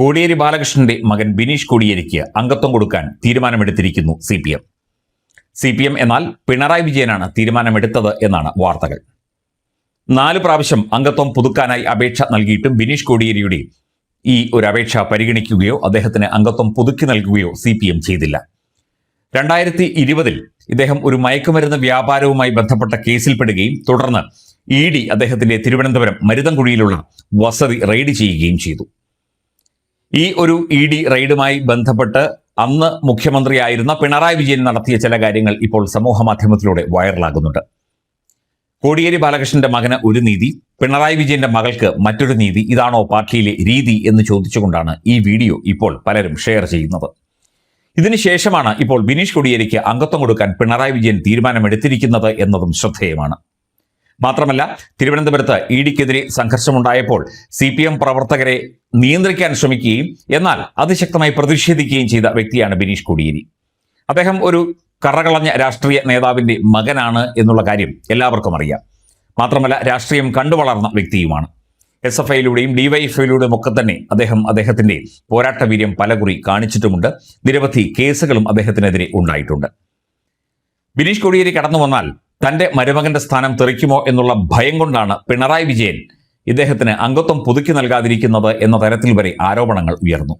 കോടിയേരി ബാലകൃഷ്ണന്റെ മകൻ ബിനീഷ് കോടിയേരിക്ക് അംഗത്വം കൊടുക്കാൻ തീരുമാനമെടുത്തിരിക്കുന്നു CPM. CPM എന്നാൽ പിണറായി വിജയനാണ് തീരുമാനമെടുത്തത് എന്നാണ് വാർത്തകൾ. 4 പ്രാവശ്യം അംഗത്വം പുതുക്കാനായി അപേക്ഷ നൽകിയിട്ടും ബിനീഷ് കോടിയേരിയുടെ ഈ ഒരു അപേക്ഷ പരിഗണിക്കുകയോ അദ്ദേഹത്തിന് അംഗത്വം പുതുക്കി നൽകുകയോ CPM ചെയ്തില്ല. 2020 ഇദ്ദേഹം ഒരു മയക്കുമരുന്ന് വ്യാപാരവുമായി ബന്ധപ്പെട്ട കേസിൽപ്പെടുകയും തുടർന്ന് ED അദ്ദേഹത്തിന്റെ തിരുവനന്തപുരം മരുതൻകുഴിയിലുള്ള വസതി റെയ്ഡ് ചെയ്യുകയും ചെയ്തു. ഈ ഒരു ED റെയ്ഡുമായി ബന്ധപ്പെട്ട് അന്ന് മുഖ്യമന്ത്രിയായിരുന്ന പിണറായി വിജയൻ നടത്തിയ ചില കാര്യങ്ങൾ ഇപ്പോൾ സമൂഹ മാധ്യമത്തിലൂടെ വൈറലാകുന്നുണ്ട്. കോടിയേരി ബാലകൃഷ്ണന്റെ മകന് ഒരു നീതി, പിണറായി വിജയന്റെ മകൾക്ക് മറ്റൊരു നീതി, ഇതാണോ പാർട്ടിയിലെ രീതി എന്ന് ചോദിച്ചുകൊണ്ടാണ് ഈ വീഡിയോ ഇപ്പോൾ പലരും ഷെയർ ചെയ്യുന്നത്. ഇതിനുശേഷമാണ് ഇപ്പോൾ ബിനീഷ് കോടിയേരിക്ക് അംഗത്വം കൊടുക്കാൻ പിണറായി വിജയൻ തീരുമാനമെടുത്തിരിക്കുന്നത് എന്നതും ശ്രദ്ധേയമാണ്. മാത്രമല്ല, തിരുവനന്തപുരത്ത് EDക്കെതിരെ സംഘർഷമുണ്ടായപ്പോൾ CPM പ്രവർത്തകരെ നിയന്ത്രിക്കാൻ ശ്രമിക്കുകയും എന്നാൽ അതിശക്തമായി പ്രതിഷേധിക്കുകയും ചെയ്ത വ്യക്തിയാണ് ബിനീഷ് കോടിയേരി. അദ്ദേഹം ഒരു കറകളഞ്ഞ രാഷ്ട്രീയ നേതാവിന്റെ മകനാണ് എന്നുള്ള കാര്യം എല്ലാവർക്കും അറിയാം. മാത്രമല്ല, രാഷ്ട്രീയം കണ്ടുവളർന്ന വ്യക്തിയുമാണ്. SFIയിലൂടെയും DYFIയിലൂടെയും ഒക്കെ തന്നെ അദ്ദേഹത്തിന്റെ പോരാട്ട വീര്യം പലകുറി കാണിച്ചിട്ടുമുണ്ട്. നിരവധി കേസുകളും അദ്ദേഹത്തിനെതിരെ ഉണ്ടായിട്ടുണ്ട്. ബിനീഷ് കോടിയേരി കടന്നു വന്നാൽ തന്റെ മരുമകന്റെ സ്ഥാനം തെറിക്കുമോ എന്നുള്ള ഭയം കൊണ്ടാണ് പിണറായി വിജയൻ ഇദ്ദേഹത്തിന് അംഗത്വം പുതുക്കി നൽകാതിരിക്കുന്നത് എന്ന തരത്തിൽ വരെ ആരോപണങ്ങൾ ഉയർന്നു.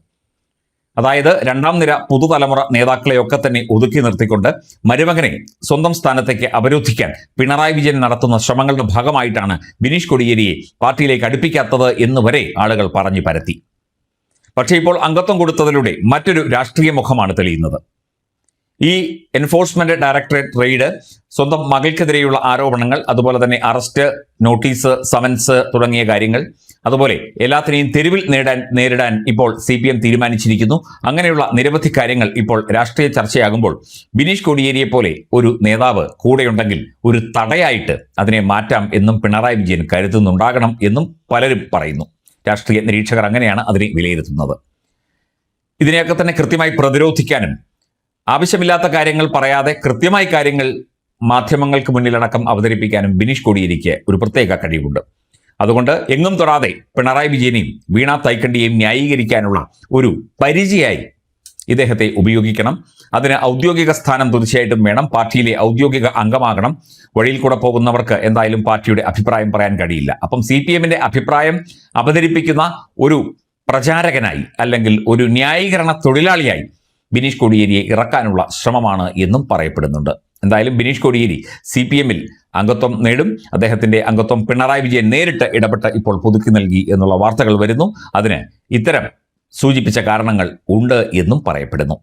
അതായത് രണ്ടാം നിര പുതുതലമുറ നേതാക്കളെയൊക്കെ തന്നെ ഒതുക്കി നിർത്തിക്കൊണ്ട് മരുമകനെ സ്വന്തം സ്ഥാനത്തേക്ക് അവരോധിക്കാൻ പിണറായി വിജയൻ നടത്തുന്ന ശ്രമങ്ങളുടെ ഭാഗമായിട്ടാണ് ബിനീഷ് കോടിയേരിയെ പാർട്ടിയിലേക്ക് അടുപ്പിക്കാത്തത് എന്ന് വരെ ആളുകൾ പറഞ്ഞു പരത്തി. പക്ഷേ ഇപ്പോൾ അംഗത്വം കൊടുത്തതിലൂടെ മറ്റൊരു രാഷ്ട്രീയ മുഖമാണ് തെളിയുന്നത്. ഈ എൻഫോഴ്സ്മെന്റ് ഡയറക്ടറേറ്റ് റെയ്ഡ്, സ്വന്തം മകൾക്കെതിരെയുള്ള ആരോപണങ്ങൾ, അതുപോലെ തന്നെ അറസ്റ്റ്, നോട്ടീസ്, സമൻസ് തുടങ്ങിയ കാര്യങ്ങൾ, അതുപോലെ എല്ലാത്തിനെയും തെരുവിൽ നേരിടാൻ ഇപ്പോൾ CPM തീരുമാനിച്ചിരിക്കുന്നു. അങ്ങനെയുള്ള നിരവധി കാര്യങ്ങൾ ഇപ്പോൾ രാഷ്ട്രീയ ചർച്ചയാകുമ്പോൾ ബിനീഷ് കോടിയേരിയെ പോലെ ഒരു നേതാവ് കൂടെയുണ്ടെങ്കിൽ ഒരു തടയായിട്ട് അതിനെ മാറ്റാം എന്നും പിണറായി വിജയൻ കരുതുന്നുണ്ടാകണം എന്നും പലരും പറയുന്നു. രാഷ്ട്രീയ നിരീക്ഷകർ അങ്ങനെയാണ് അതിനെ വിലയിരുത്തുന്നത്. ഇതിനെയൊക്കെ തന്നെ കൃത്യമായി പ്രതിരോധിക്കാനും ആവശ്യമില്ലാത്ത കാര്യങ്ങൾ പറയാതെ കൃത്യമായി കാര്യങ്ങൾ മാധ്യമങ്ങൾക്ക് മുന്നിലടക്കം അവതരിപ്പിക്കാനും ബിനീഷ് കോടിയേരിക്ക് ഒരു പ്രത്യേക കഴിവുണ്ട്. അതുകൊണ്ട് എങ്ങും തൊടാതെ പിണറായി വിജയനെയും വീണ തൈക്കണ്ടിയെയും ന്യായീകരിക്കാനുള്ള ഒരു പരിചയായി ഇദ്ദേഹത്തെ ഉപയോഗിക്കണം. അതിന് ഔദ്യോഗിക സ്ഥാനം തീർച്ചയായിട്ടും വേണം. പാർട്ടിയിലെ ഔദ്യോഗിക അംഗമാകണം. വഴിയിൽ കൂടെ പോകുന്നവർക്ക് എന്തായാലും പാർട്ടിയുടെ അഭിപ്രായം പറയാൻ കഴിയില്ല. അപ്പം CPMന്റെ അഭിപ്രായം അവതരിപ്പിക്കുന്ന ഒരു പ്രചാരകനായി അല്ലെങ്കിൽ ഒരു ന്യായീകരണ തൊഴിലാളിയായി ബിനീഷ് കോടിയേരിയെ ഇറക്കാനുള്ള ശ്രമമാണ് എന്നും പറയപ്പെടുന്നുണ്ട്. എന്തായാലും ബിനീഷ് കോടിയേരി CPMൽ അംഗത്വം നേടും. അദ്ദേഹത്തിന്റെ അംഗത്വം പിണറായി വിജയൻ നേരിട്ട് ഇടപെട്ട് ഇപ്പോൾ പുതുക്കി നൽകി എന്നുള്ള വാർത്തകൾ വരുന്നു. അതിന് ഇത്തരം സൂചിപ്പിച്ച കാരണങ്ങൾ ഉണ്ട് എന്നും പറയപ്പെടുന്നു.